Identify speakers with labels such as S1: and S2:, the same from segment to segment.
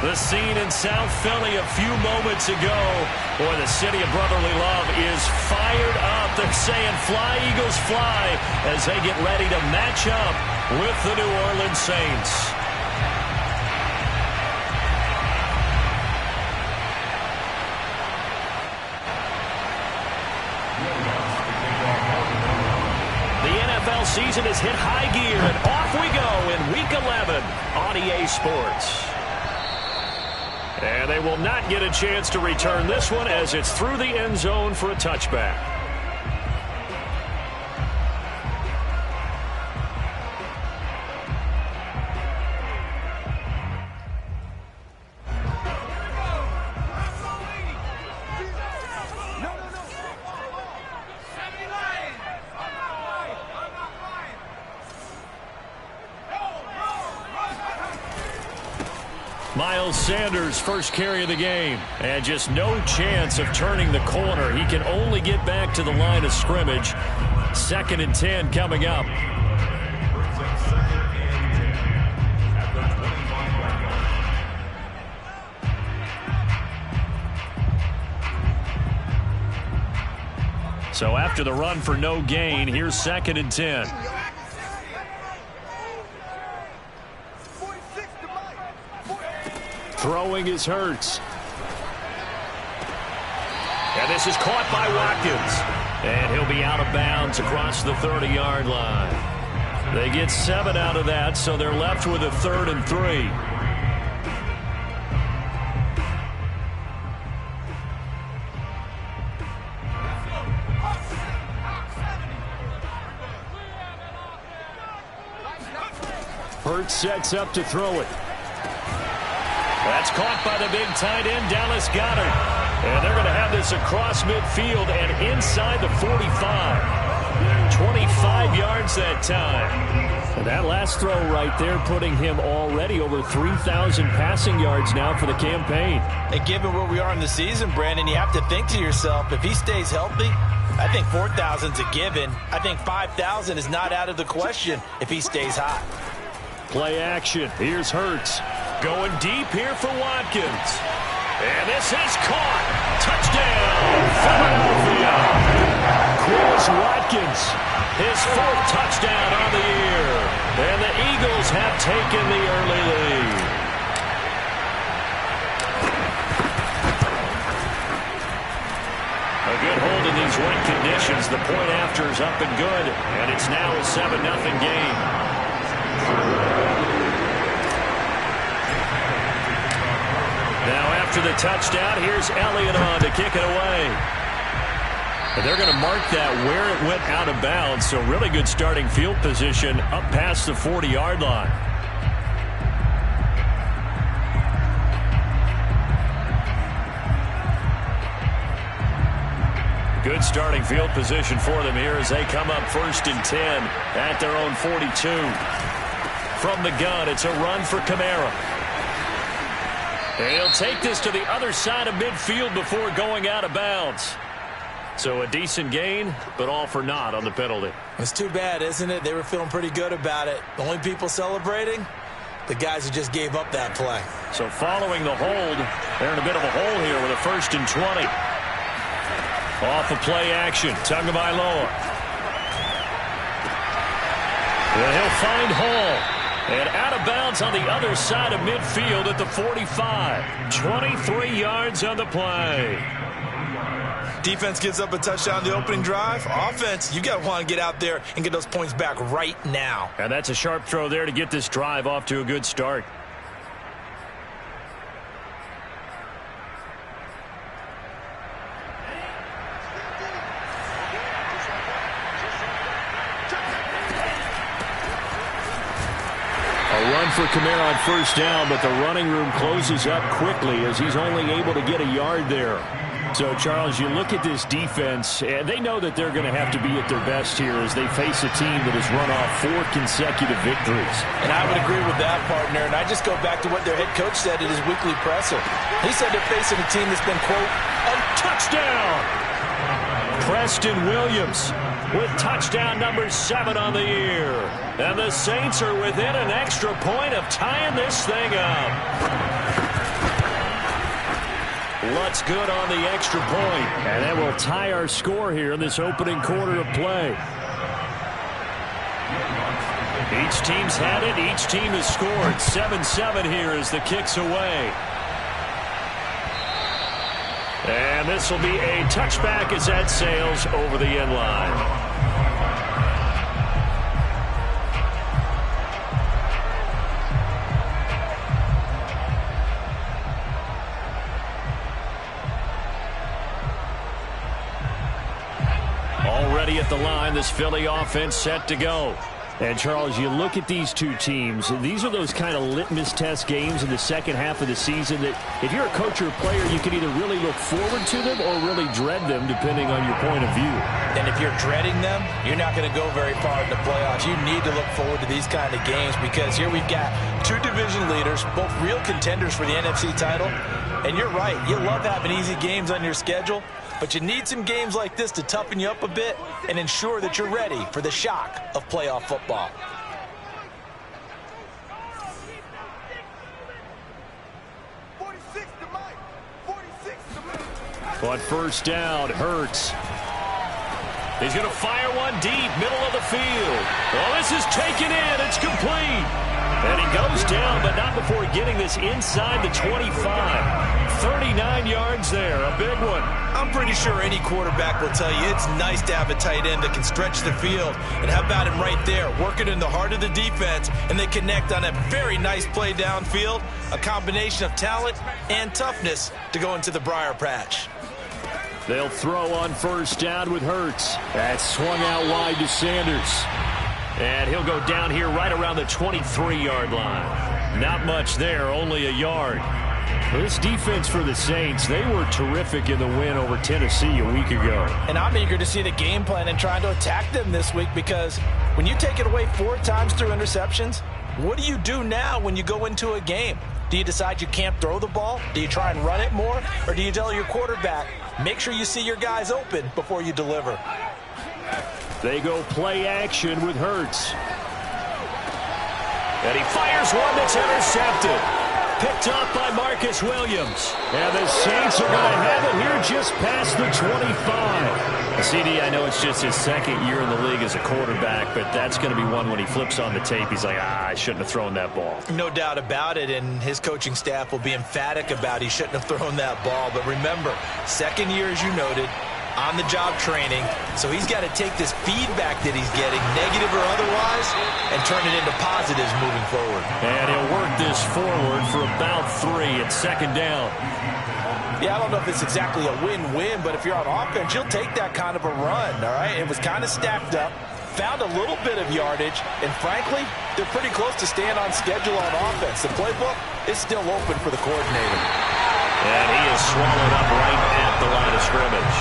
S1: The scene in South Philly a few moments ago. Boy, the city of brotherly love is fired up. They're saying, fly, Eagles, fly, as they get ready to match up with the New Orleans Saints. The NFL season has hit high gear, and off we go in Week 11 on EA Sports. And they will not get a chance to return this one as it's through the end zone for a touchback. Miles Sanders' first carry of the game, and just no chance of turning the corner. He can only get back to the line of scrimmage. 2nd and 10 coming up. So after the run for no gain, here's 2nd and 10. Throwing is Hurts. And this is caught by Watkins. And he'll be out of bounds across the 30-yard line. They get 7 out of that, so they're left with a 3rd and 3. Hurts sets up to throw it. That's caught by the big tight end, Dallas Goedert. And they're going to have this across midfield and inside the 45. 25 yards that time. And that last throw right there putting him already over 3,000 passing yards now for the campaign.
S2: And given where we are in the season, Brandon, you have to think to yourself, if he stays healthy, I think 4,000's a given. I think 5,000 is not out of the question if he stays hot.
S1: Play action. Here's Hurts. Going deep here for Watkins. And this is caught. Touchdown, Philadelphia. Chris Watkins, his 4th touchdown on the year. And the Eagles have taken the early lead. A good hold in these wet conditions. The point after is up and good. And it's now a 7-0 game. Now after the touchdown, here's Elliott on to kick it away. And they're going to mark that where it went out of bounds, so really good starting field position up past the 40-yard line. Good starting field position for them here as they come up 1st and 10 at their own 42. From the gun, it's a run for Kamara. And he'll take this to the other side of midfield before going out of bounds. So a decent gain, but all for naught on the penalty.
S2: It's too bad, isn't it? They were feeling pretty good about it. The only people celebrating, the guys who just gave up that play.
S1: So following the hold, they're in a bit of a hole here with a 1st and 20. Off of play action, Tagovailoa. And he'll find Hall. And out of bounds on the other side of midfield at the 45. 23 yards on the play.
S2: Defense gives up a touchdown the opening drive. Offense, you got to want to get out there and get those points back right now.
S1: And that's a sharp throw there to get this drive off to a good start. Run for Kamara on 1st down, but the running room closes up quickly as he's only able to get a yard there. So, Charles, you look at this defense, and they know that they're going to have to be at their best here as they face a team that has run off 4 consecutive victories.
S2: And I would agree with that, partner. And I just go back to what their head coach said at his weekly presser. He said they're facing a team that's been, quote,
S1: a touchdown. Preston Williams with touchdown number 7 on the year. And the Saints are within an extra point of tying this thing up. Lutz good on the extra point. And that will tie our score here in this opening quarter of play. Each team's had it. Each team has scored. 7-7 here as the kick's away. And this will be a touchback as that sails over the end line. Already at the line, this Philly offense set to go. And, Charles, you look at these two teams, these are those kind of litmus test games in the second half of the season that if you're a coach or a player, you can either really look forward to them or really dread them, depending on your point of view.
S2: And if you're dreading them, you're not going to go very far in the playoffs. You need to look forward to these kind of games because here we've got two division leaders, both real contenders for the NFC title. And you're right, you love having easy games on your schedule, but you need some games like this to toughen you up a bit and ensure that you're ready for the shock of playoff football.
S1: On first down, Hurts. He's going to fire one deep, middle of the field. Oh, this is taken in. It's complete. And he goes down, but not before getting this inside the 25. 39 yards there, a big one.
S2: I'm pretty sure any quarterback will tell you it's nice to have a tight end that can stretch the field. And how about him right there, working in the heart of the defense, and they connect on a very nice play downfield, a combination of talent and toughness to go into the briar patch.
S1: They'll throw on first down with Hurts. That's swung out wide to Sanders. And he'll go down here right around the 23-yard line. Not much there, only a yard. This defense for the Saints, they were terrific in the win over Tennessee a week ago.
S2: And I'm eager to see the game plan and trying to attack them this week because when you take it away 4 times through interceptions, what do you do now when you go into a game? Do you decide you can't throw the ball? Do you try and run it more? Or do you tell your quarterback, make sure you see your guys open before you deliver?
S1: They go play action with Hurts. And he fires one that's intercepted. Picked up by Marcus Williams. And the Saints are going to have it here just past the 25. CD, I know it's just his second year in the league as a quarterback, but that's going to be one when he flips on the tape. He's like, I shouldn't have thrown that ball.
S2: No doubt about it, and his coaching staff will be emphatic about he shouldn't have thrown that ball. But remember, second year, as you noted, on-the-job training, so he's got to take this feedback that he's getting, negative or otherwise, and turn it into positives moving forward.
S1: And he'll work this forward for about 3 at second down.
S2: Yeah, I don't know if it's exactly a win-win, but if you're on offense, you'll take that kind of a run, all right? It was kind of stacked up, found a little bit of yardage, and frankly, they're pretty close to staying on schedule on offense. The playbook is still open for the coordinator.
S1: And he is swallowed up right at the line of scrimmage.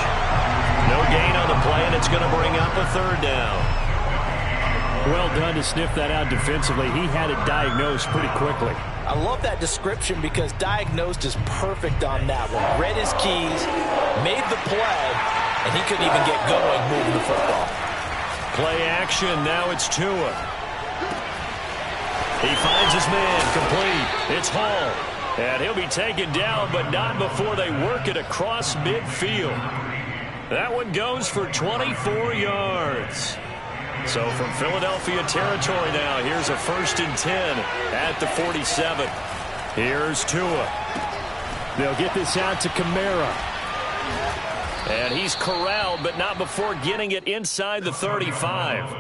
S1: No gain on the play, and it's going to bring up a third down. Well done to sniff that out defensively. He had it diagnosed pretty quickly.
S2: I love that description because diagnosed is perfect on that one. Read his keys, made the play, and he couldn't even get going moving the football.
S1: Play action. Now it's Tua. He finds his man complete. It's Hall. And he'll be taken down, but not before they work it across midfield. That one goes for 24 yards. So from Philadelphia territory now, here's a 1st and 10 at the 47. Here's Tua. They'll get this out to Kamara. And he's corralled, but not before getting it inside the 35.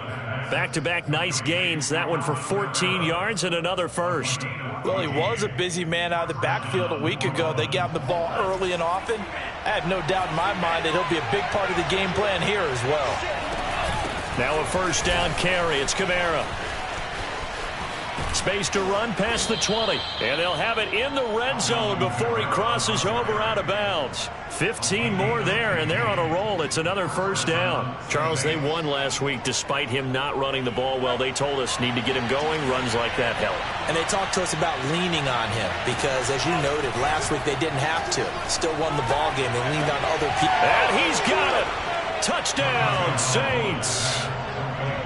S1: Back-to-back nice gains. That one for 14 yards and another first.
S2: Well, he was a busy man out of the backfield a week ago. They got him the ball early and often. I have no doubt in my mind that he'll be a big part of the game plan here as well.
S1: Now a first down carry. It's Kamara. Space to run past the 20. And they'll have it in the red zone before he crosses over out of bounds. 15 more there, and they're on a roll. It's another first down. Charles, they won last week despite him not running the ball well. They told us need to get him going. Runs like that help.
S2: And they talked to us about leaning on him because, as you noted, last week they didn't have to. Still won the ball game. They leaned on other people.
S1: And he's got it. Touchdown, Saints.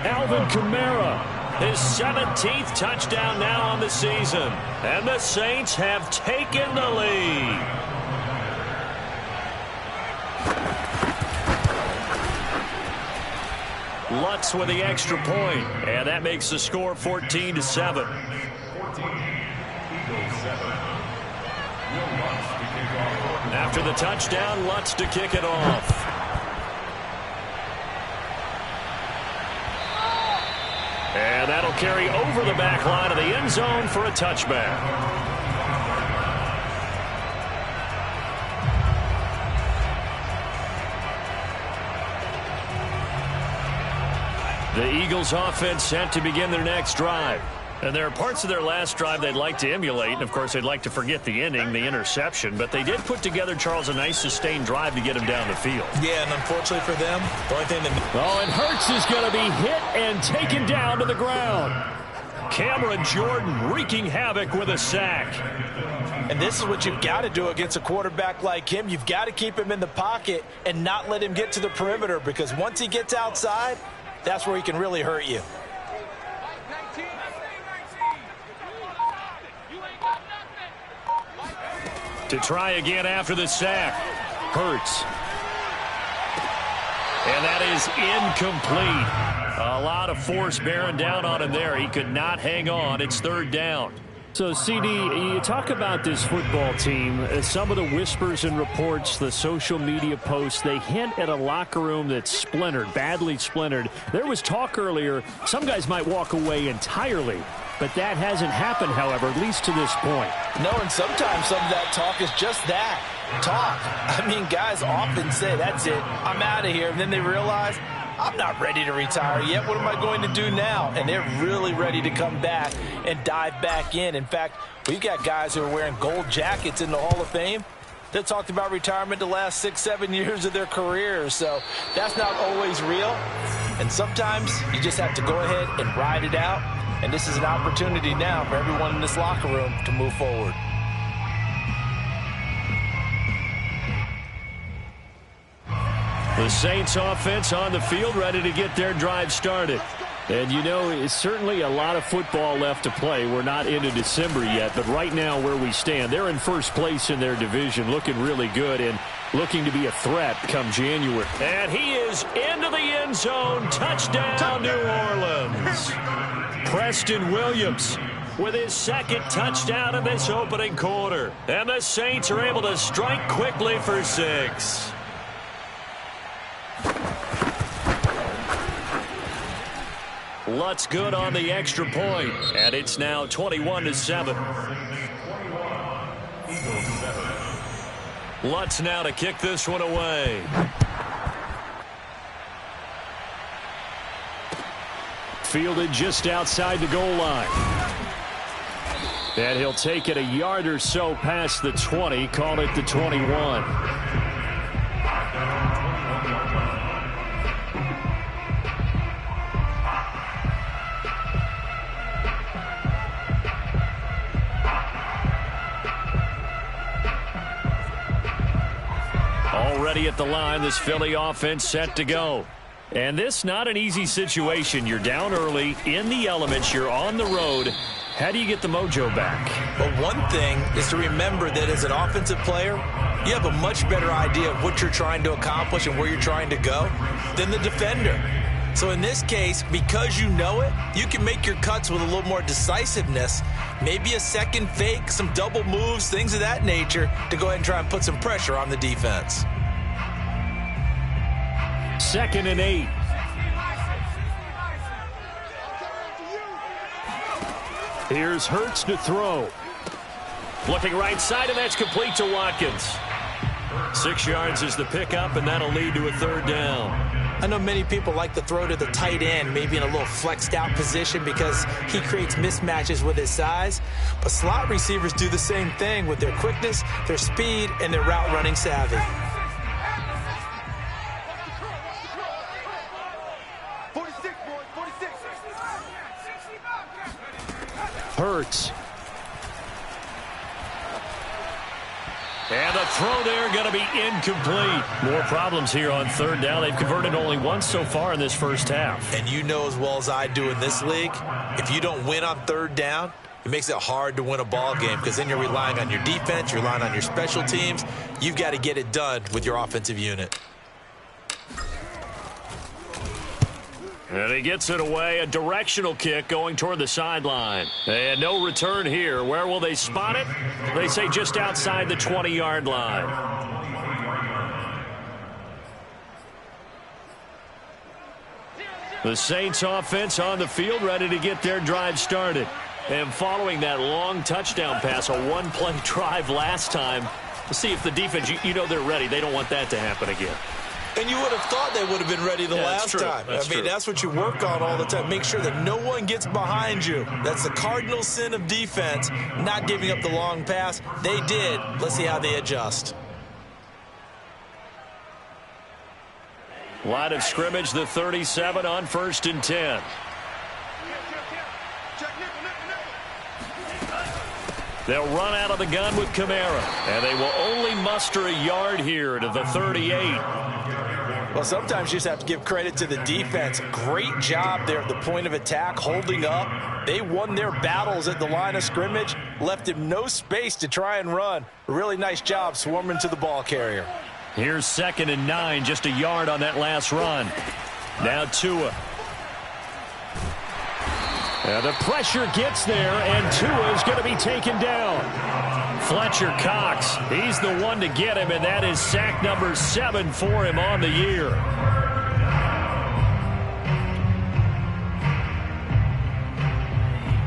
S1: Alvin Kamara. His 17th touchdown now on the season. And the Saints have taken the lead. Lutz with the extra point, and that makes the score 14-7. After the touchdown, Lutz to kick it off. And that'll carry over the back line of the end zone for a touchback. The Eagles offense set to begin their next drive. And there are parts of their last drive they'd like to emulate. And, of course, they'd like to forget the ending, the interception. But they did put together, Charles, a nice sustained drive to get him down the field.
S2: Yeah, and unfortunately for them, the only thing that...
S1: Oh, and Hurts is going to be hit and taken down to the ground. Cameron Jordan wreaking havoc with a sack.
S2: And this is what you've got to do against a quarterback like him. You've got to keep him in the pocket and not let him get to the perimeter, because once he gets outside, that's where he can really hurt you.
S1: To try again after the sack. Hurts. And that is incomplete. A lot of force bearing down on him there. He could not hang on. It's third down. So, CD, you talk about this football team, some of the whispers and reports, the social media posts, they hint at a locker room that's splintered, badly splintered. There was talk earlier, some guys might walk away entirely, but that hasn't happened, however, at least to this point.
S2: No, and sometimes some of that talk is just that, talk. I mean, guys often say, that's it, I'm out of here, and then they realize, I'm not ready to retire yet. What am I going to do now? And they're really ready to come back and dive back in. In fact, we've got guys who are wearing gold jackets in the Hall of Fame that talked about retirement the last 6-7 years of their careers. So that's not always real. And sometimes you just have to go ahead and ride it out. And this is an opportunity now for everyone in this locker room to move forward.
S1: The Saints offense on the field, ready to get their drive started. And, you know, it's certainly a lot of football left to play. We're not into December yet, but right now where we stand, they're in first place in their division, looking really good and looking to be a threat come January. And he is into the end zone. Touchdown, New Orleans. Preston Williams with his second touchdown in this opening quarter. And the Saints are able to strike quickly for 6. Lutz good on the extra point, and it's now 21-7. Lutz now to kick this one away. Fielded just outside the goal line. And he'll take it a yard or so past the 20, call it the 21. Already at the line, this Philly offense set to go. And this not an easy situation. You're down early, in the elements, you're on the road. How do you get the mojo back?
S2: Well, one thing is to remember that as an offensive player, you have a much better idea of what you're trying to accomplish and where you're trying to go than the defender. So in this case, because you know it, you can make your cuts with a little more decisiveness, maybe a second fake, some double moves, things of that nature, to go ahead and try and put some pressure on the defense.
S1: 2nd and 8. Here's Hurts to throw. Looking right side, and that's complete to Watkins. 6 yards is the pickup, and that'll lead to a third down.
S2: I know many people like to throw to the tight end, maybe in a little flexed out position because he creates mismatches with his size. But slot receivers do the same thing with their quickness, their speed, and their route running savvy.
S1: Hurts. And the throw there going to be incomplete. More problems here on third down. They've converted only once so far in this first half.
S2: And you know as well as I do in this league, if you don't win on third down, it makes it hard to win a ball game because then you're relying on your defense, you're relying on your special teams. You've got to get it done with your offensive unit.
S1: And he gets it away, a directional kick going toward the sideline. And no return here. Where will they spot it? They say just outside the 20-yard line. The Saints offense on the field, ready to get their drive started. And following that long touchdown pass, a one-play drive last time, to see if the defense, you know they're ready. They don't want that to happen again.
S2: And you would have thought they would have been ready the last time. I mean, that's what you work on all the time. Make sure that no one gets behind you. That's the cardinal sin of defense, not giving up the long pass. They did. Let's see how they adjust.
S1: Line of scrimmage, the 37 on 1st and 10. They'll run out of the gun with Kamara, and they will only muster a yard here to the 38.
S2: Well, sometimes you just have to give credit to the defense. Great job there at the point of attack, holding up. They won their battles at the line of scrimmage, left him no space to try and run. Really nice job swarming to the ball carrier.
S1: Here's 2nd and 9, just a yard on that last run. Now Tua. The pressure gets there, and Tua is going to be taken down. Fletcher Cox, he's the one to get him, and that is sack number 7 for him on the year.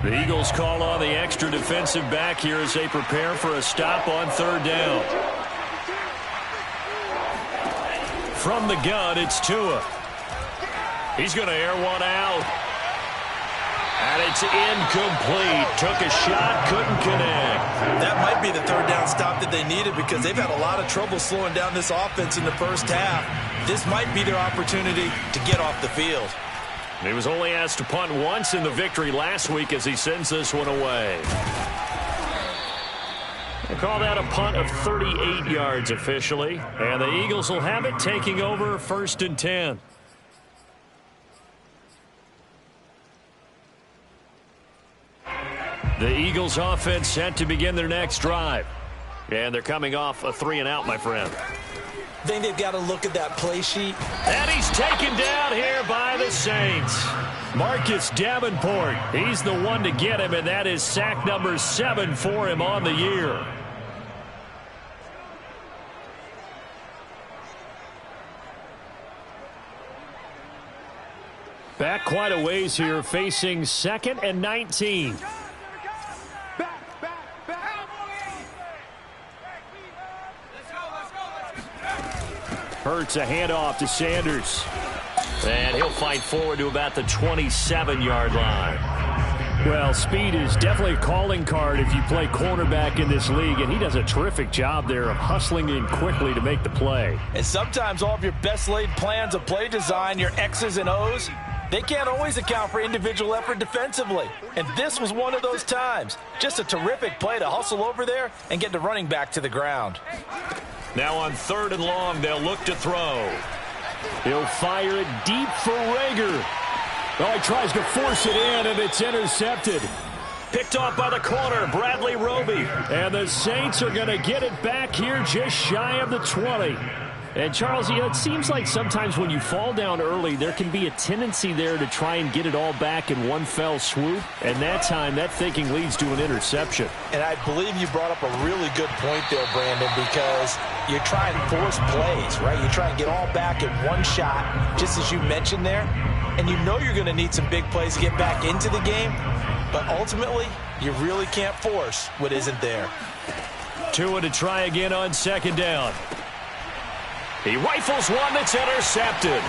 S1: The Eagles call on the extra defensive back here as they prepare for a stop on 3rd down. From the gun, it's Tua. He's going to air one out. And it's incomplete. Took a shot, couldn't connect.
S2: That might be the 3rd down stop that they needed because they've had a lot of trouble slowing down this offense in the first half. This might be their opportunity to get off the field.
S1: He was only asked to punt once in the victory last week as he sends this one away. They call that a punt of 38 yards officially. And the Eagles will have it, taking over 1st and 10. The Eagles offense set to begin their next drive. And they're coming off a 3-and-out, my friend.
S2: I think they've got to look at that play sheet.
S1: And he's taken down here by the Saints. Marcus Davenport, he's the one to get him, and that is sack number 7 for him on the year. Back quite a ways here, facing 2nd and 19. Hurts a handoff to Sanders. And he'll fight forward to about the 27-yard line. Well, speed is definitely a calling card if you play cornerback in this league, and he does a terrific job there of hustling in quickly to make the play.
S2: And sometimes all of your best laid plans of play design, your X's and O's, they can't always account for individual effort defensively. And this was one of those times. Just a terrific play to hustle over there and get the running back to the ground.
S1: Now on 3rd and long, they'll look to throw. He'll fire it deep for Rager. Oh, he tries to force it in, and it's intercepted. Picked off by the corner, Bradley Roby. And the Saints are going to get it back here just shy of the 20. And, Charles, it seems like sometimes when you fall down early, there can be a tendency there to try and get it all back in one fell swoop. And that time, that thinking leads to an interception.
S2: And I believe you brought up a really good point there, Brandon, because you're trying to force plays, right? You try and get all back in one shot, just as you mentioned there. And you know you're going to need some big plays to get back into the game. But ultimately, you really can't force what isn't there.
S1: Tua to try again on 2nd down. He rifles one that's intercepted.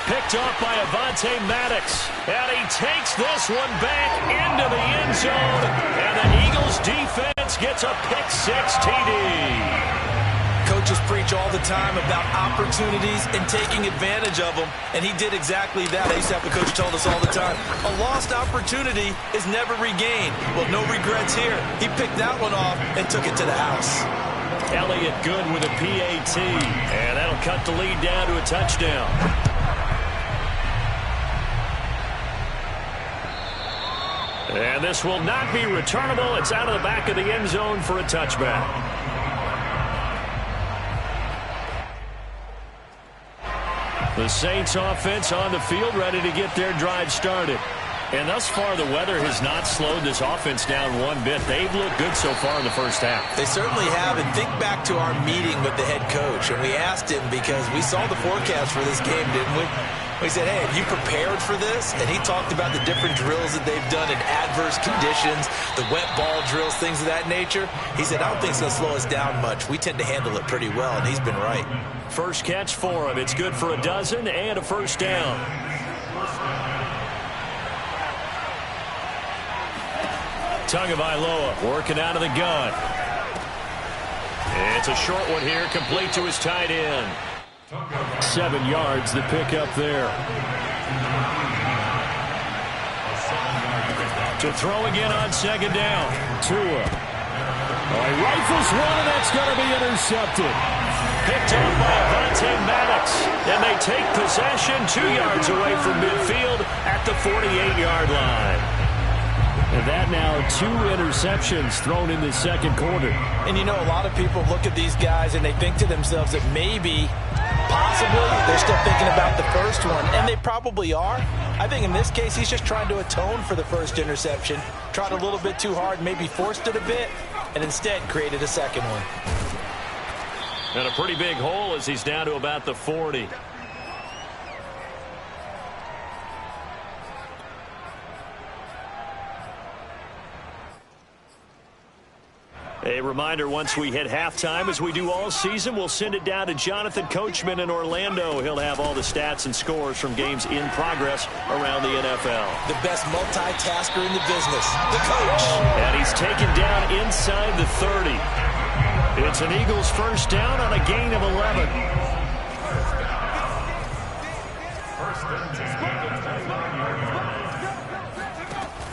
S1: Picked off by Avonte Maddox. And he takes this one back into the end zone. And the Eagles defense gets a pick-6 TD.
S2: Coaches preach all the time about opportunities and taking advantage of them, and he did exactly that. I used to have the coach told us all the time, a lost opportunity is never regained. Well, no regrets here. He picked that one off and took it to the house.
S1: Elliott good with a PAT, and that'll cut the lead down to a touchdown. And this will not be returnable. It's out of the back of the end zone for a touchback. The The Saints offense on the field, ready to get their drive started. And thus far, the weather has not slowed this offense down one bit. They've looked good so far in the first half.
S2: They certainly have. And think back to our meeting with the head coach. And we asked him, because we saw the forecast for this game, didn't we? We said, hey, have you prepared for this? And he talked about the different drills that they've done in adverse conditions, the wet ball drills, things of that nature. He said, I don't think it's going to slow us down much. We tend to handle it pretty well, and he's been right.
S1: First catch for him. It's good for a dozen and a first down. Tagovailoa working out of the gun. It's a short one here, complete to his tight end. 7 yards, the pickup there. To throw again on second down. Tua. He rifles one, and that's going to be intercepted. Picked up by Avonte Maddox. And they take possession 2 yards away from midfield at the 48-yard line. And that now 2 interceptions thrown in the second quarter.
S2: And you know, a lot of people look at these guys and they think to themselves that maybe, possibly, they're still thinking about the first one. And they probably are. I think in this case, he's just trying to atone for the first interception. Tried a little bit too hard, maybe forced it a bit, and instead created a second one.
S1: And a pretty big hole as he's down to about the 40. A reminder, once we hit halftime, as we do all season, we'll send it down to Jonathan Coachman in Orlando. He'll have all the stats and scores from games in progress around the NFL.
S2: The best multitasker in the business, the coach.
S1: And he's taken down inside the 30. It's an Eagles first down on a gain of 11.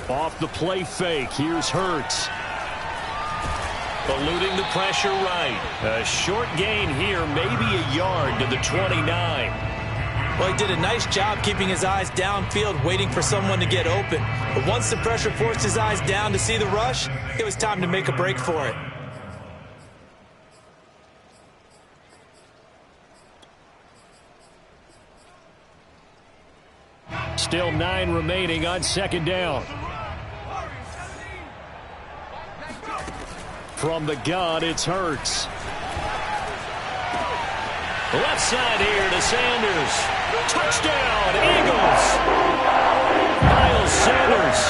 S1: Off the play fake, here's Hurts. Eluding the pressure right. A short gain here, maybe a yard to the 29.
S2: Well, he did a nice job keeping his eyes downfield, waiting for someone to get open. But once the pressure forced his eyes down to see the rush, it was time to make a break for it.
S1: Still 9 remaining on second down. From the gun, it's Hurts. Left side here to Sanders. Touchdown, Eagles. Miles Sanders,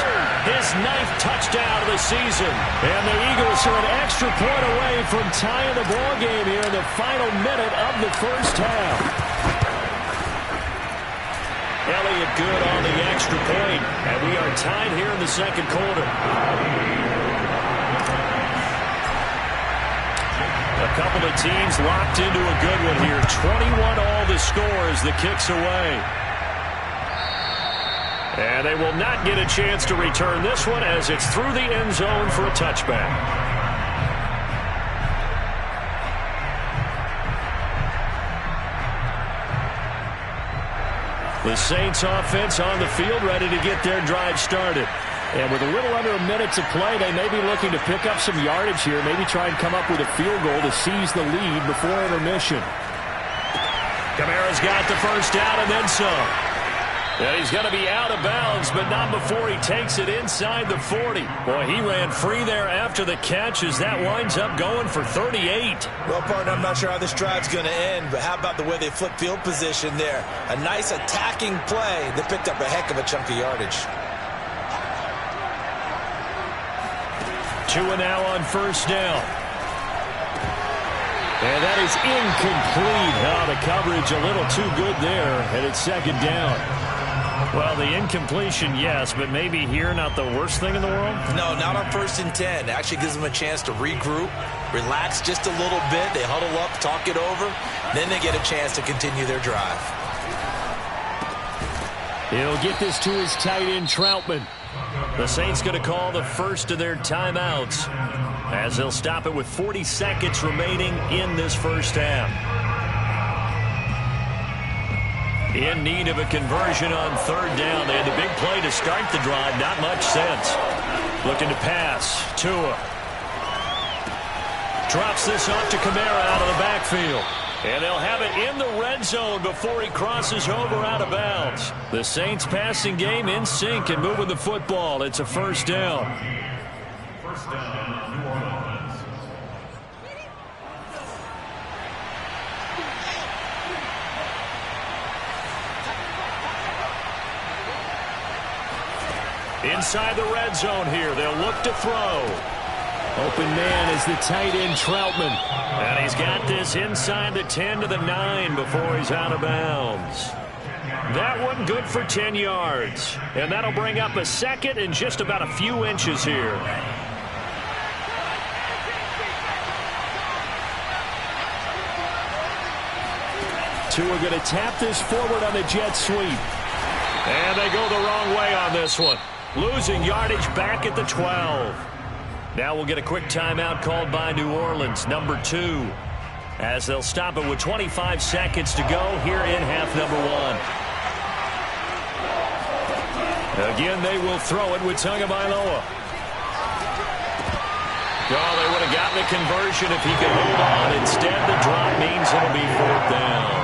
S1: his 9th touchdown of the season. And the Eagles are an extra point away from tying the ball game here in the final minute of the first half. Elliott good on the extra point, and we are tied here in the second quarter. A couple of teams locked into a good one here. 21 all the score as the kick's away. And they will not get a chance to return this one as it's through the end zone for a touchback. The Saints offense on the field ready to get their drive started. And with a little under a minute to play, they may be looking to pick up some yardage here, maybe try and come up with a field goal to seize the lead before intermission. Kamara's got the first down and then some. And he's going to be out of bounds, but not before he takes it inside the 40. Boy, he ran free there after the catch as that winds up going for 38.
S2: Well, partner, I'm not sure how this drive's going to end, but how about the way they flip field position there? A nice attacking play that picked up a heck of a chunk of yardage.
S1: Tua now on first down. And that is incomplete. Oh, the coverage a little too good there, and it's second down. Well, the incompletion, yes, but maybe here not the worst thing in the world?
S2: No, not on 1st and 10. It actually gives them a chance to regroup, relax just a little bit. They huddle up, talk it over. Then they get a chance to continue their drive.
S1: He'll get this to his tight end, Troutman. The Saints going to call the first of their timeouts as they'll stop it with 40 seconds remaining in this first half. In need of a conversion on third down. They had the big play to start the drive. Not much sense. Looking to pass. Tua drops this off to Kamara out of the backfield. And they'll have it in the red zone before he crosses over out of bounds. The Saints passing game in sync and moving the football. It's a first down.
S3: First down, New Orleans.
S1: Inside the red zone here. They'll look to throw. Open man is the tight end, Troutman. And he's got this inside the 10 to the 9 before he's out of bounds. That one good for 10 yards. And that'll bring up a second and just about a few inches here. Tua going to tap this forward on the jet sweep. And they go the wrong way on this one. Losing yardage back at the 12. Now we'll get a quick timeout called by New Orleans, number 2. As they'll stop it with 25 seconds to go here in half number 1. Again, they will throw it with Tagovailoa. Oh, they would have gotten the conversion if he could hold on. Instead, the drop means it'll be 4th down.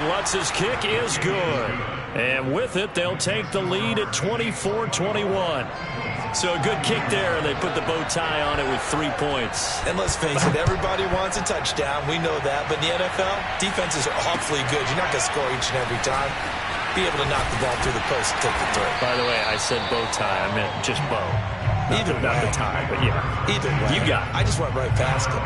S1: Lutz's kick is good. And with it, they'll take the lead at 24-21. So a good kick there, and they put the bow tie on it with 3 points.
S2: And let's face it, everybody wants a touchdown. We know that. But in the NFL, defenses are awfully good. You're not going to score each and every time. Be able to knock the ball through the post and take the throw.
S1: By the way, I said bow tie. I meant just bow.
S2: Either way.
S1: Not the tie, but yeah.
S2: Either way.
S1: You got it.
S2: I just went right past him.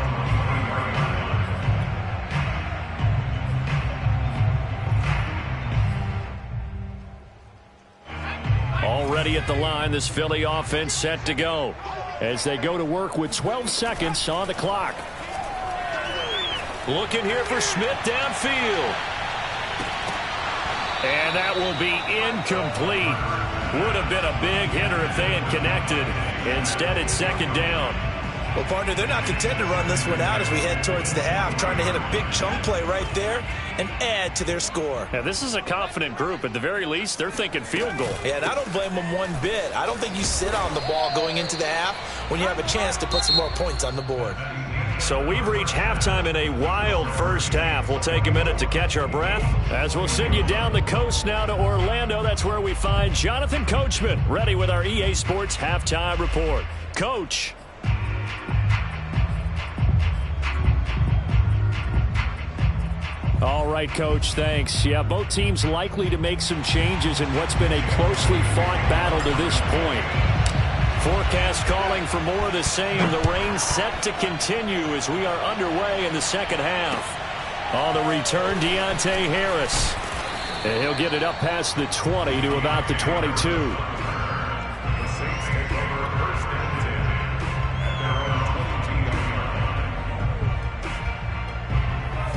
S1: Already at the line, this Philly offense set to go as they go to work with 12 seconds on the clock. Looking here for Smith downfield. And that will be incomplete. Would have been a big hitter if they had connected. Instead, it's second down.
S2: Well, partner, they're not content to run this one out as we head towards the half, trying to hit a big chunk play right there and add to their score.
S1: Yeah, this is a confident group. At the very least, they're thinking field goal.
S2: Yeah, and I don't blame them one bit. I don't think you sit on the ball going into the half when you have a chance to put some more points on the board.
S1: So we've reached halftime in a wild first half. We'll take a minute to catch our breath as we'll send you down the coast now to Orlando. That's where we find Jonathan Coachman ready with our EA Sports Halftime Report. Coach. All right, Coach, thanks. Yeah, both teams likely to make some changes in what's been a closely fought battle to this point. Forecast calling for more of the same. The rain set to continue as we are underway in the second half. On the return, Deontay Harris. And he'll get it up past the 20 to about the 22.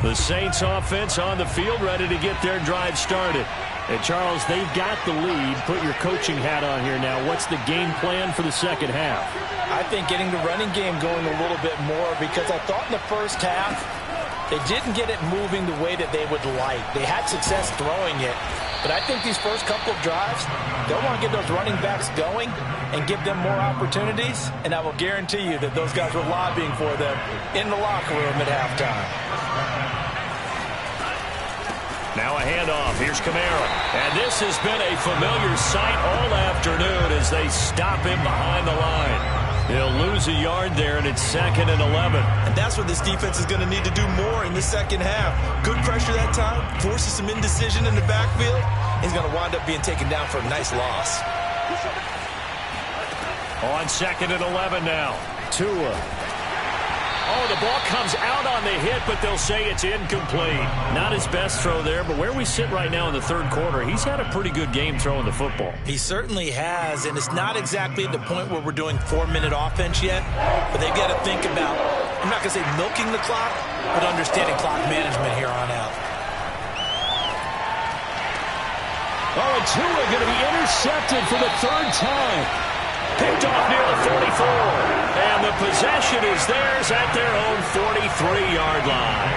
S1: The Saints offense on the field ready to get their drive started. And Charles, they've got the lead. Put your coaching hat on here now. What's the game plan for the second half?
S2: I think getting the running game going a little bit more because I thought in the first half they didn't get it moving the way that they would like. They had success throwing it. But I think these first couple of drives, they'll want to get those running backs going and give them more opportunities. And I will guarantee you that those guys were lobbying for them in the locker room at halftime.
S1: Now a handoff. Here's Kamara. And this has been a familiar sight all afternoon as they stop him behind the line. He'll lose a yard there, and it's 2nd and 11.
S2: And that's what this defense is going to need to do more in the second half. Good pressure that time, forces some indecision in the backfield. He's going to wind up being taken down for a nice loss.
S1: On 2nd and 11 now. Tua. Oh, the ball comes out on the hit, but they'll say it's incomplete. Not his best throw there, but where we sit right now in the third quarter, he's had a pretty good game throwing the football.
S2: He certainly has, and it's not exactly at the point where we're doing 4-minute offense yet, but they've got to think about, I'm not going to say milking the clock, but understanding clock management here on out.
S1: Oh, and Tua going to be intercepted for the third time. Picked off near the 44. And the possession is theirs at their own 43-yard line.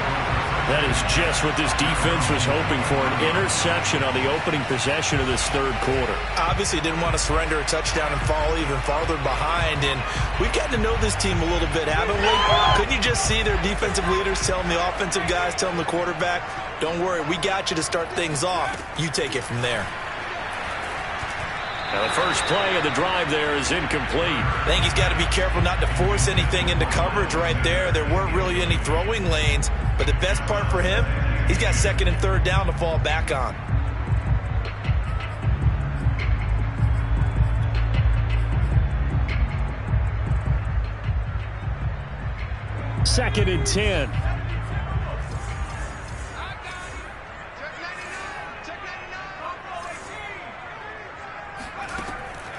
S1: That is just what this defense was hoping for, an interception on the opening possession of this third quarter.
S2: Obviously didn't want to surrender a touchdown and fall even farther behind, and we've gotten to know this team a little bit, haven't we? Couldn't you just see their defensive leaders telling the offensive guys, telling the quarterback, don't worry, we got you to start things off. You take it from there.
S1: Now the first play of the drive there is incomplete.
S2: I think he's got to be careful not to force anything into coverage right there. There weren't really any throwing lanes, but the best part for him, he's got second and third down to fall back on.
S1: Second and 10.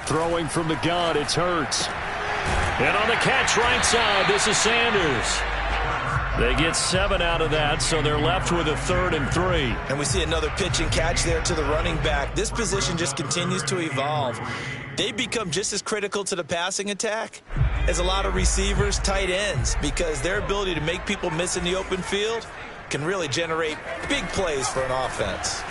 S1: Throwing from the gun, it's Hurts. And on the catch right side, this is Sanders. They get 7 out of that, so they're left with a 3rd and 3.
S2: And we see another pitch and catch there to the running back. This position just continues to evolve. They become just as critical to the passing attack as a lot of receivers, tight ends, because their ability to make people miss in the open field can really generate big plays for an offense.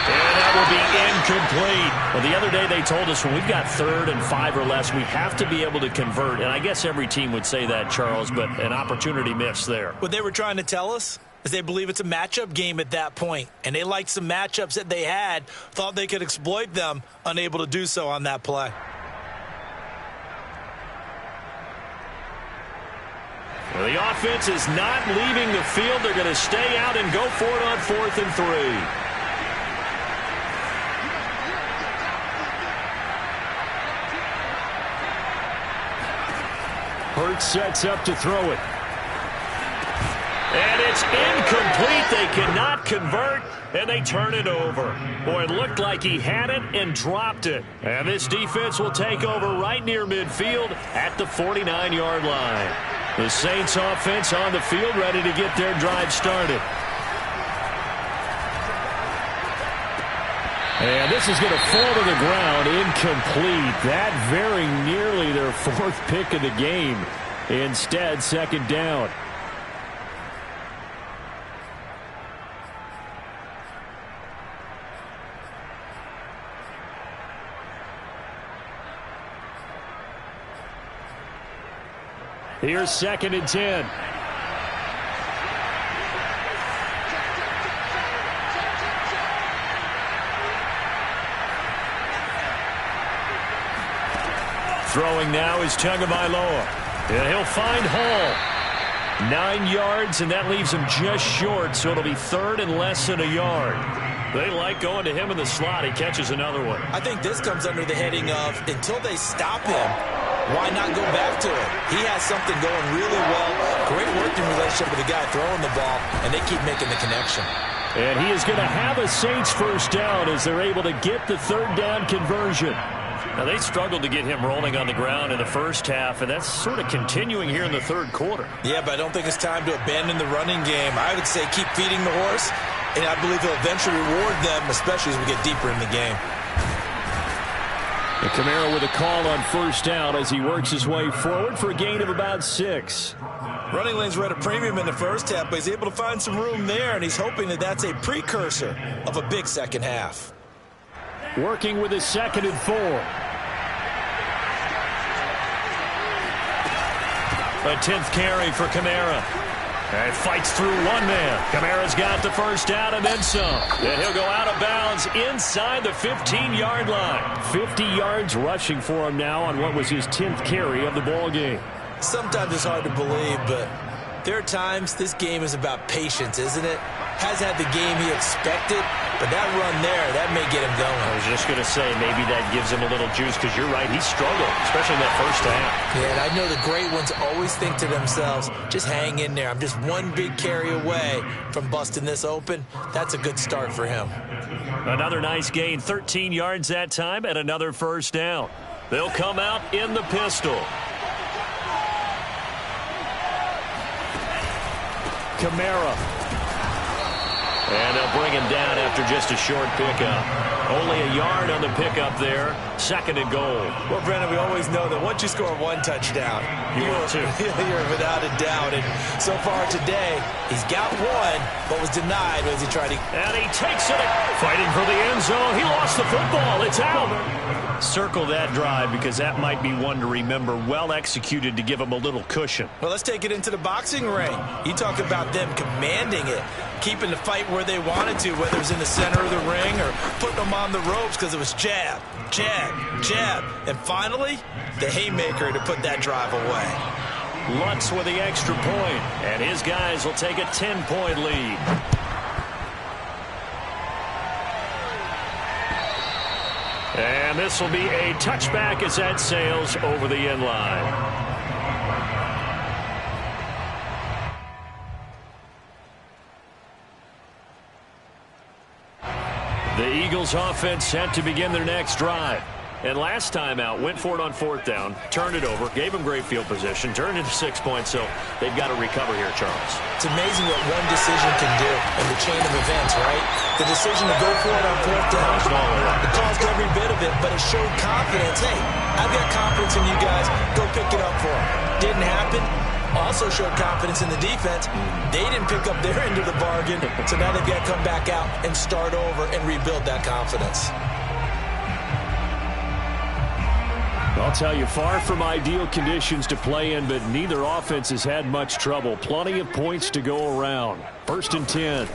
S1: And that will be incomplete. Well, the other day they told us when we've got 3rd and 5 or less, we have to be able to convert. And I guess every team would say that, Charles, but an opportunity missed there.
S2: What they were trying to tell us is they believe it's a matchup game at that point. And they liked some matchups that they had, thought they could exploit them, unable to do so on that play.
S1: Well, the offense is not leaving the field. They're going to stay out and go for it on 4th and 3. Hurts sets up to throw it. And it's incomplete. They cannot convert, and they turn it over. Boy, it looked like he had it and dropped it. And this defense will take over right near midfield at the 49-yard line. The Saints offense on the field, ready to get their drive started. And this is going to fall to the ground, incomplete. That very nearly their 4th pick of the game. Instead, 2nd down. Here's 2nd and 10. Throwing now is Tagovailoa. And he'll find Hall. 9 yards, and that leaves him just short, so it'll be 3rd and less than a yard. They like going to him in the slot. He catches another one.
S2: I think this comes under the heading of, until they stop him, why not go back to it? He has something going really well. Great working relationship with the guy throwing the ball, and they keep making the connection.
S1: And he is going to have a Saints first down as they're able to get the 3rd down conversion. Now, they struggled to get him rolling on the ground in the first half, and that's sort of continuing here in the 3rd quarter.
S2: Yeah, but I don't think it's time to abandon the running game. I would say keep feeding the horse, and I believe he'll eventually reward them, especially as we get deeper in the game.
S1: And Kamara with a call on first down as he works his way forward for a gain of about 6.
S2: Running lanes were at a premium in the first half, but he's able to find some room there, and he's hoping that that's a precursor of a big second half.
S1: Working with his 2nd and 4. A 10th carry for Kamara. And fights through one man. Kamara's got the first down and then some. And he'll go out of bounds inside the 15-yard line. 50 yards rushing for him now on what was his 10th carry of the ball game.
S2: Sometimes it's hard to believe, but there are times this game is about patience, isn't it? Hasn't had the game he expected, but that run there, that may get him going.
S1: I was just going to say, maybe that gives him a little juice, because you're right, he struggled, especially in that first half.
S2: Yeah, and I know the great ones always think to themselves, just hang in there. I'm just one big carry away from busting this open. That's a good start for him.
S1: Another nice gain, 13 yards that time, and another first down. They'll come out in the pistol. Kamara. And they'll bring him down after just a short pickup. Only a yard on the pickup there. 2nd and goal.
S2: Well, Brendan, we always know that once you score one touchdown, you're without a doubt. And so far today, he's got one, but was denied as he tried to.
S1: And he takes it. Fighting for the end zone. He lost the football. It's out. Circle that drive because that might be one to remember. Well executed to give him a little cushion.
S2: Well, let's take it into the boxing ring. You talk about them commanding it, keeping the fight where they wanted to, whether it's in the center of the ring or putting them on the ropes because it was jab, jab, jab. And finally, the haymaker to put that drive away.
S1: Lutz with the extra point, and his guys will take a 10-point lead. And this will be a touchback as that sails over the end line. The Eagles offense set to begin their next drive. And last time out, went for it on 4th down, turned it over, gave them great field position, turned into 6 points, so they've got to recover here, Charles.
S2: It's amazing what one decision can do in the chain of events, right? The decision to go for it on 4th down, it caused every bit of it, but it showed confidence. Hey, I've got confidence in you guys. Go pick it up for them. Didn't happen. Also showed confidence in the defense. They didn't pick up their end of the bargain, so now they've got to come back out and start over and rebuild that confidence.
S1: I'll tell you, far from ideal conditions to play in, but neither offense has had much trouble. Plenty of points to go around. 1st and 10.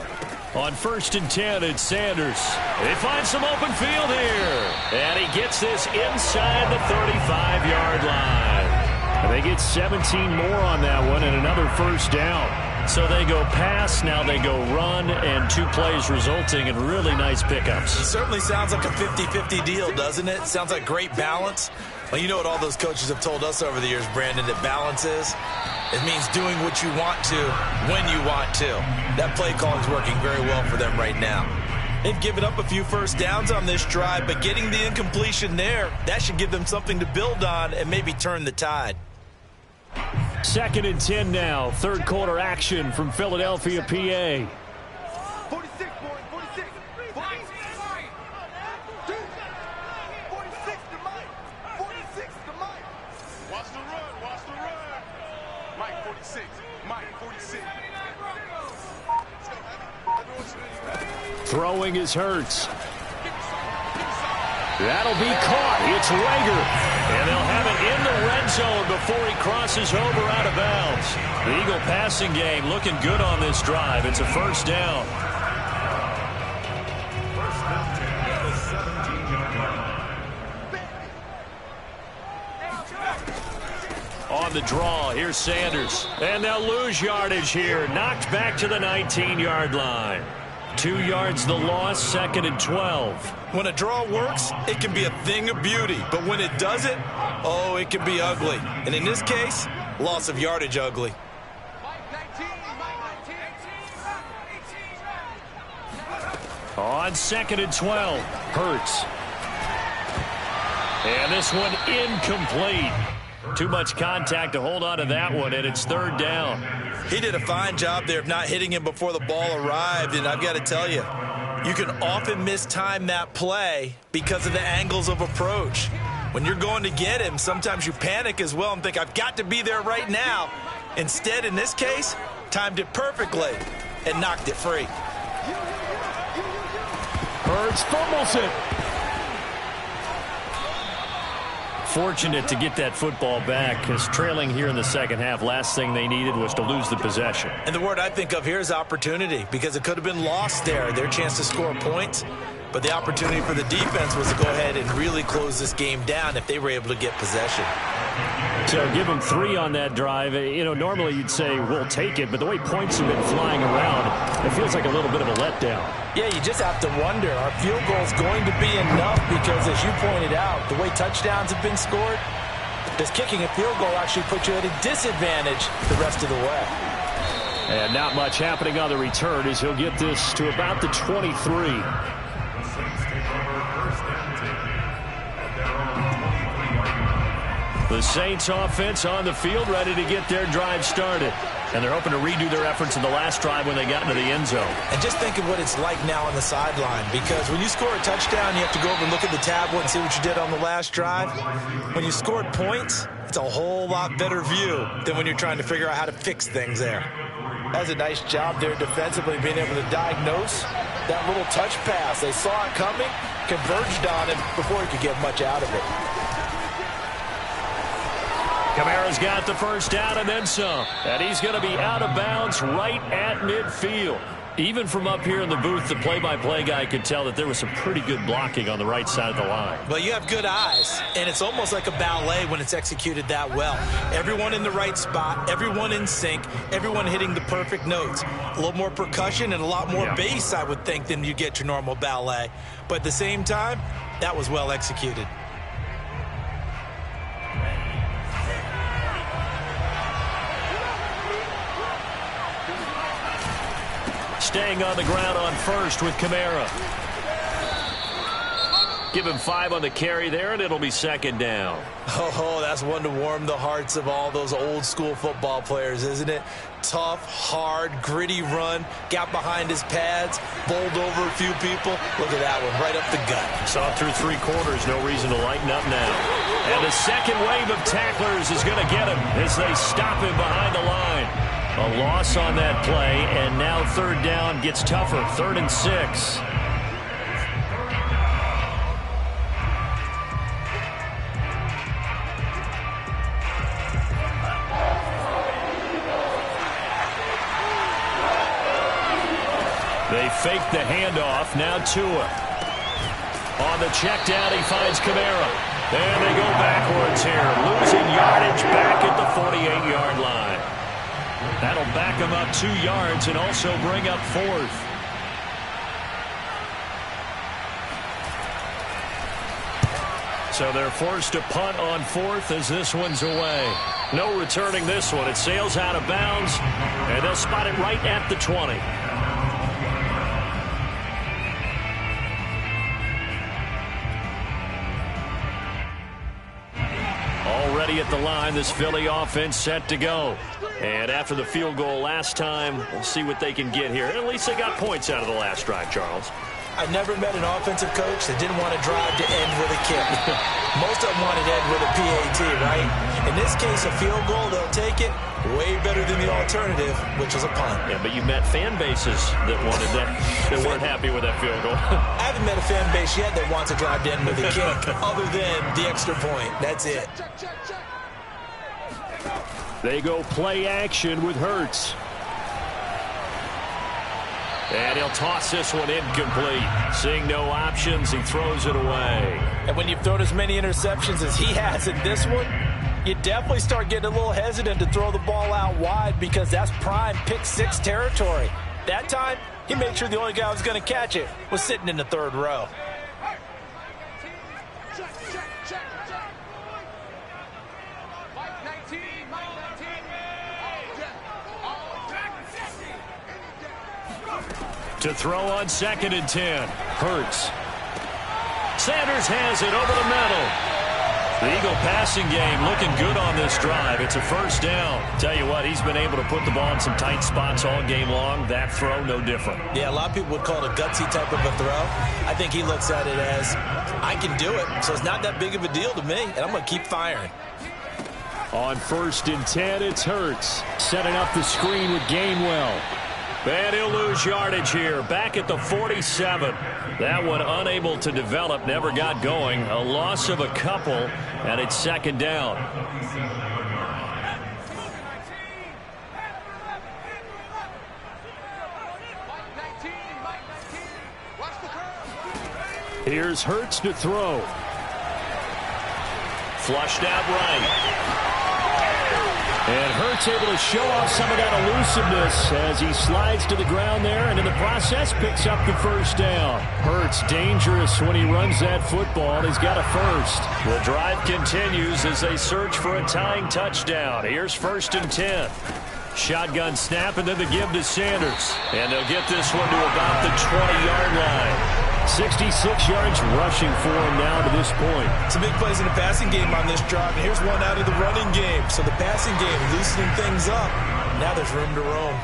S1: On 1st and 10, it's Sanders. They find some open field here. And he gets this inside the 35-yard line. And they get 17 more on that one and another 1st down. So they go pass, now they go run, and 2 plays resulting in really nice pickups.
S2: It certainly sounds like a 50-50 deal, doesn't it? Sounds like great balance. Well, you know what all those coaches have told us over the years, Brandon, that balance is? It means doing what you want to when you want to. That play calling is working very well for them right now. They've given up a few 1st downs on this drive, but getting the incompletion there, that should give them something to build on and maybe turn the tide.
S1: 2nd and 10 now. 3rd quarter action from Philadelphia, PA.
S4: 46, boy, 46. 46 to Mike. 46 to Mike.
S3: Watch the run, watch the run. Mike 46, Mike 46.
S1: Throwing is Hurts. That'll be caught. It's Rager. And they'll have it in the red zone before he crosses over out of bounds. The Eagle passing game looking good on this drive. It's a 1st down. On the draw, here's Sanders. And they'll lose yardage here. Knocked back to the 19-yard line. 2 yards the loss, 2nd and 12.
S2: When a draw works, it can be a thing of beauty. But when it doesn't, oh, it can be ugly. And in this case, loss of yardage ugly.
S1: On 2nd and 12, Hurts. And this one incomplete. Too much contact to hold on to that one, and it's 3rd down.
S2: He did a fine job there of not hitting him before the ball arrived, and I've got to tell you, you can often mistime that play because of the angles of approach. When you're going to get him, sometimes you panic as well and think, I've got to be there right now. Instead, in this case, timed it perfectly and knocked it free.
S1: Hurts fumbles it. Fortunate to get that football back, because trailing here in the 2nd half, last thing they needed was to lose the possession.
S2: And the word I think of here is opportunity, because it could have been lost there, their chance to score points. But the opportunity for the defense was to go ahead and really close this game down if they were able to get possession.
S1: So give them 3 on that drive. You know, normally you'd say, we'll take it, but the way points have been flying around, it feels like a little bit of a letdown.
S2: Yeah, you just have to wonder, are field goals going to be enough? Because as you pointed out, the way touchdowns have been scored, does kicking a field goal actually put you at a disadvantage the rest of the way?
S1: And not much happening on the return as he'll get this to about the 23. The Saints offense on the field ready to get their drive started. And they're hoping to redo their efforts in the last drive when they got into the end zone.
S2: And just think of what it's like now on the sideline, because when you score a touchdown, you have to go over and look at the tablet and see what you did on the last drive. When you scored points, it's a whole lot better view than when you're trying to figure out how to fix things there. That's a nice job there defensively, being able to diagnose that little touch pass. They saw it coming, converged on him before he could get much out of it.
S1: Kamara's got the first down and then some. And he's going to be out of bounds right at midfield. Even from up here in the booth, the play-by-play guy could tell that there was some pretty good blocking on the right side of the line.
S2: Well, you have good eyes, and it's almost like a ballet when it's executed that well. Everyone in the right spot, everyone in sync, everyone hitting the perfect notes. A little more percussion and a lot more bass, I would think, than you get your normal ballet. But at the same time, that was well executed.
S1: Staying on the ground on first with Kamara. Give him 5 on the carry there, and it'll be second down.
S2: Oh, that's one to warm the hearts of all those old-school football players, isn't it? Tough, hard, gritty run, got behind his pads, bowled over a few people. Look at that one, right up the gut.
S1: Saw through 3 quarters, no reason to lighten up now. And the second wave of tacklers is going to get him as they stop him behind the line. A loss on that play, and now third down gets tougher. 3rd and 6. They fake the handoff. Now Tua. On the check down, he finds Kamara. And they go backwards here. Losing yardage back at the 48-yard line. That'll back him up 2 yards and also bring up 4th. So they're forced to punt on 4th as this one's away. No returning this one. It sails out of bounds, and they'll spot it right at the 20. Already at the line, this Philly offense set to go. And after the field goal last time, we'll see what they can get here. At least they got points out of the last drive, Charles.
S2: I've never met an offensive coach that didn't want to drive to end with a kick. Most of them wanted to end with a PAT, right? In this case, a field goal, they'll take it. Way better than the alternative, which is a punt.
S1: Yeah, but you met fan bases that wanted that, that weren't happy with that field goal.
S2: I haven't met a fan base yet that wants to drive to end with a kick, other than the extra point. That's it.
S1: They go play action with Hurts. And he'll toss this one incomplete. Seeing no options, he throws it away.
S2: And when you've thrown as many interceptions as he has in this one, you definitely start getting a little hesitant to throw the ball out wide, because that's prime pick 6 territory. That time, he made sure the only guy who was going to catch it was sitting in the 3rd row.
S1: To throw on 2nd and 10. Hurts. Sanders has it over the middle. The Eagle passing game looking good on this drive. It's a first down. Tell you what, he's been able to put the ball in some tight spots all game long. That throw, no different.
S2: Yeah, a lot of people would call it a gutsy type of a throw. I think he looks at it as, I can do it, so it's not that big of a deal to me, and I'm going to keep firing.
S1: On 1st and 10, it's Hurts. Setting up the screen with Gainwell. And he'll lose yardage here. Back at the 47. That one unable to develop, never got going. A loss of a couple, and it's 2nd down. Here's Hurts to throw. Flushed out right. And Hurts able to show off some of that elusiveness as he slides to the ground there, and in the process picks up the first down. Hurts dangerous when he runs that football. He's got a first. The drive continues as they search for a tying touchdown. Here's 1st and 10. Shotgun snap, and then the give to Sanders. And they'll get this one to about the 20-yard line. 66 yards rushing for him now to this point.
S2: Some big plays in the passing game on this drive, and here's one out of the running game. So the passing game loosening things up. Now there's room to roam.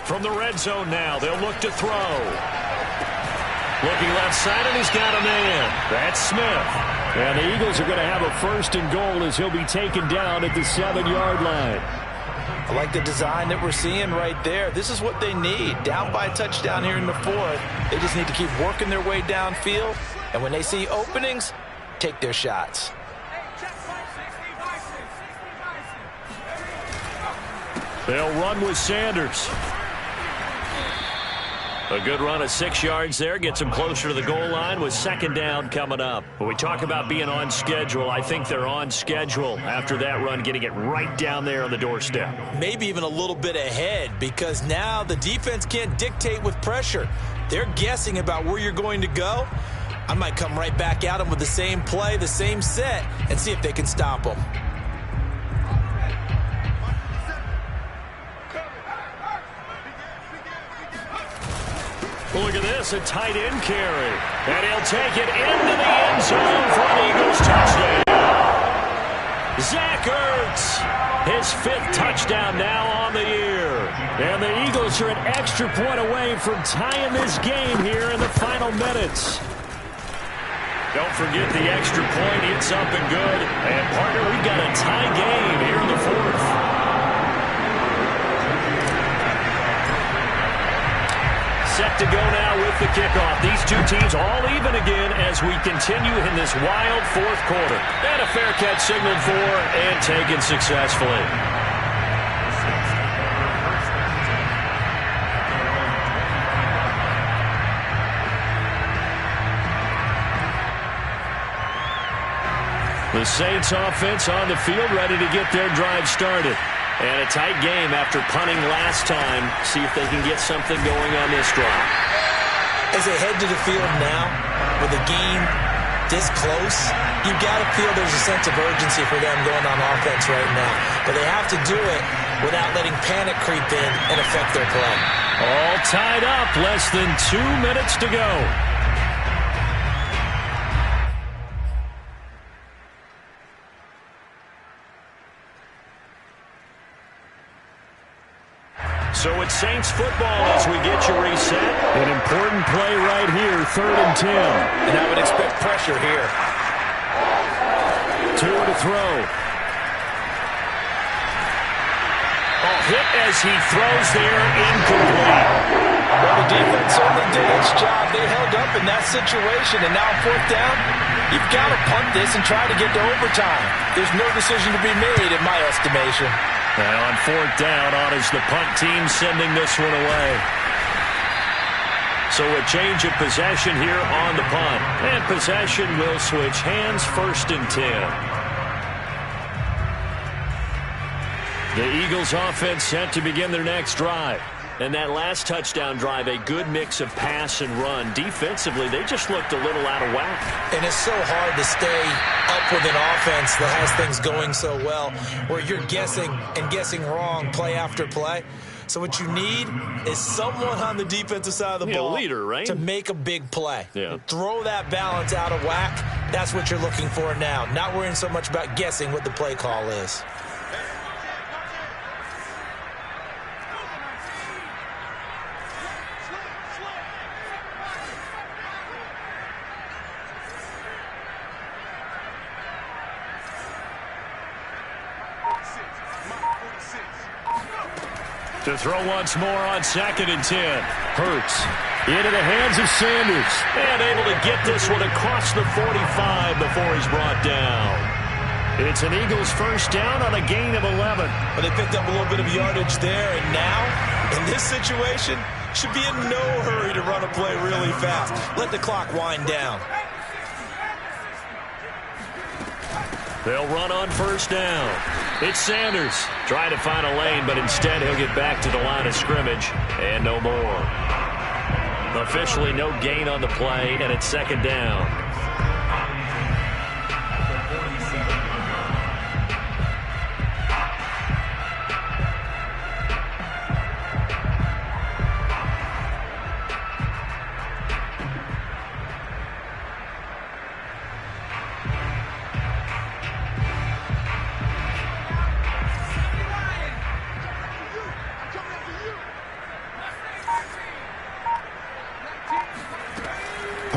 S1: From the red zone now, they'll look to throw. Looking left side, and he's got a man. That's Smith. And the Eagles are going to have a 1st and goal as he'll be taken down at the 7-yard line.
S2: I like the design that we're seeing right there. This is what they need. Down by a touchdown here in the 4th. They just need to keep working their way downfield. And when they see openings, take their shots.
S1: They'll run with Sanders. A good run of 6 yards there. Gets them closer to the goal line with 2nd down coming up. When we talk about being on schedule, I think they're on schedule after that run, getting it right down there on the doorstep.
S2: Maybe even a little bit ahead, because now the defense can't dictate with pressure. They're guessing about where you're going to go. I might come right back at them with the same play, the same set, and see if they can stop them.
S1: Look at this, a tight end carry. And he'll take it into the end zone for an Eagles touchdown. Zach Ertz, his 5th touchdown now on the year. And the Eagles are an extra point away from tying this game here in the final minutes. Don't forget the extra point. It's up and good. And, partner, we've got a tie game here in the 4th. Set to go now with the kickoff. These two teams all even again as we continue in this wild 4th quarter. And a fair catch signaled for and taken successfully. The Saints offense on the field ready to get their drive started. And a tight game after punting last time. See if they can get something going on this drive.
S2: As they head to the field now, with the game this close, you've got to feel there's a sense of urgency for them going on offense right now. But they have to do it without letting panic creep in and affect their play.
S1: All tied up, less than 2 minutes to go. So it's Saints football as we get you reset. An important play right here, 3rd and 10.
S2: And I would expect pressure here.
S1: 2 to throw. Oh, hit as he throws there, incomplete.
S2: Well, the defense certainly did its job. They held up in that situation, and now on 4th down, you've got to punt this and try to get to overtime. There's no decision to be made in my estimation.
S1: Now on 4th down, on is the punt team sending this one away. So a change of possession here on the punt. And possession will switch hands, 1st and 10. The Eagles offense set to begin their next drive. And that last touchdown drive, a good mix of pass and run. Defensively, they just looked a little out of whack.
S2: And it's so hard to stay up with an offense that has things going so well, where you're guessing and guessing wrong play after play. So what you need is someone on the defensive side of the ball,
S1: leader, right?
S2: to make a big play.
S1: Yeah.
S2: Throw that balance out of whack. That's what you're looking for now. Not worrying so much about guessing what the play call is.
S1: To throw once more on 2nd and 10. Hurts into the hands of Sanders. And able to get this one across the 45 before he's brought down. It's an Eagles 1st down on a gain of 11.
S2: But they picked up a little bit of yardage there, and now, in this situation, should be in no hurry to run a play really fast. Let the clock wind down.
S1: They'll run on 1st down. It's Sanders trying to find a lane, but instead he'll get back to the line of scrimmage and no more. Officially no gain on the play, and it's 2nd down.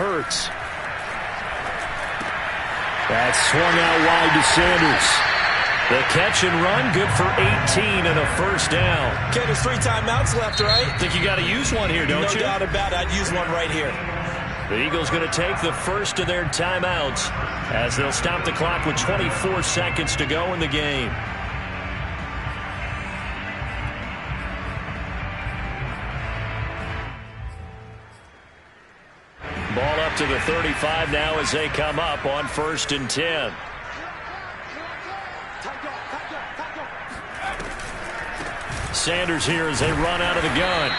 S1: Hurts. That's swung out wide to Sanders. The catch and run, good for 18 and a first down.
S2: Okay, there's 3 timeouts left, right?
S1: Think you got to use one here, don't you?
S2: No doubt about it. I'd use one right here.
S1: The Eagles going to take the first of their timeouts as they'll stop the clock with 24 seconds to go in the game. Ball up to the 35 now as they come up on 1st and 10. Sanders here as they run out of the gun.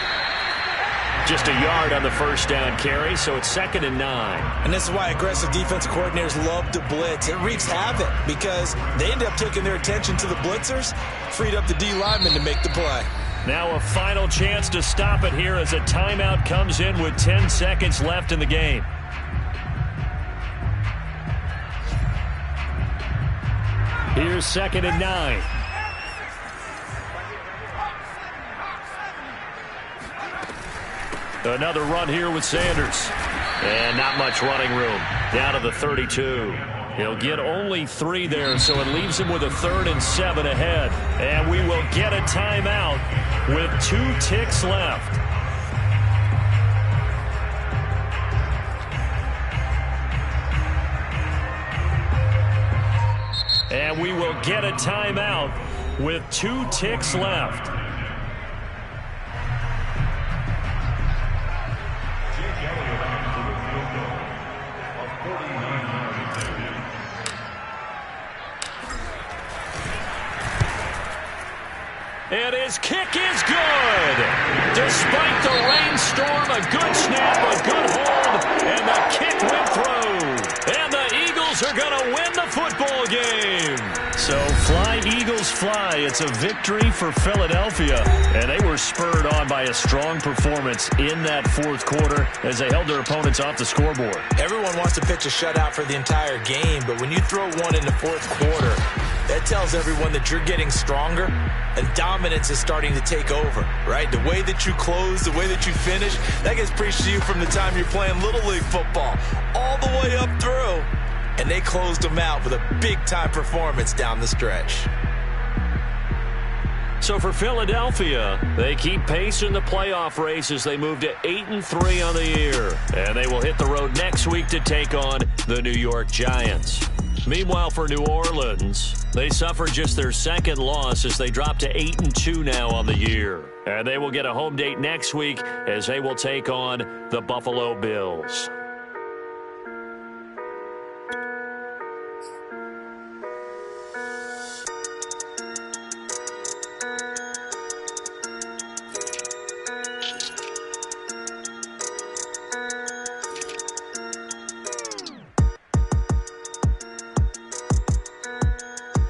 S1: Just a yard on the first down carry, so it's 2nd and 9.
S2: And this is why aggressive defensive coordinators love to blitz. It wreaks havoc because they end up taking their attention to the blitzers, freed up the D lineman to make the play.
S1: Now a final chance to stop it here as a timeout comes in with 10 seconds left in the game. Here's 2nd and 9. Another run here with Sanders. And not much running room. Down to the 32. He'll get only 3 there, so it leaves him with a 3rd and 7 ahead. And we will get a timeout with 2 ticks left. And we will get a timeout with 2 ticks left. And his kick is good. Despite the rainstorm, a good snap, a good hold, and the kick went through. And the Eagles are going to win the football game. So fly, Eagles, fly. It's a victory for Philadelphia. And they were spurred on by a strong performance in that 4th quarter as they held their opponents off the scoreboard.
S2: Everyone wants to pitch a shutout for the entire game, but when you throw one in the 4th quarter, that tells everyone that you're getting stronger and dominance is starting to take over, right? The way that you close, the way that you finish, that gets preached to you from the time you're playing Little League football all the way up through. And they closed them out with a big-time performance down the stretch.
S1: So for Philadelphia, they keep pace in the playoff race as they move to 8-3 on the year. And they will hit the road next week to take on the New York Giants. Meanwhile, for New Orleans, they suffered just their 2nd loss as they drop to 8-2 now on the year. And they will get a home date next week as they will take on the Buffalo Bills.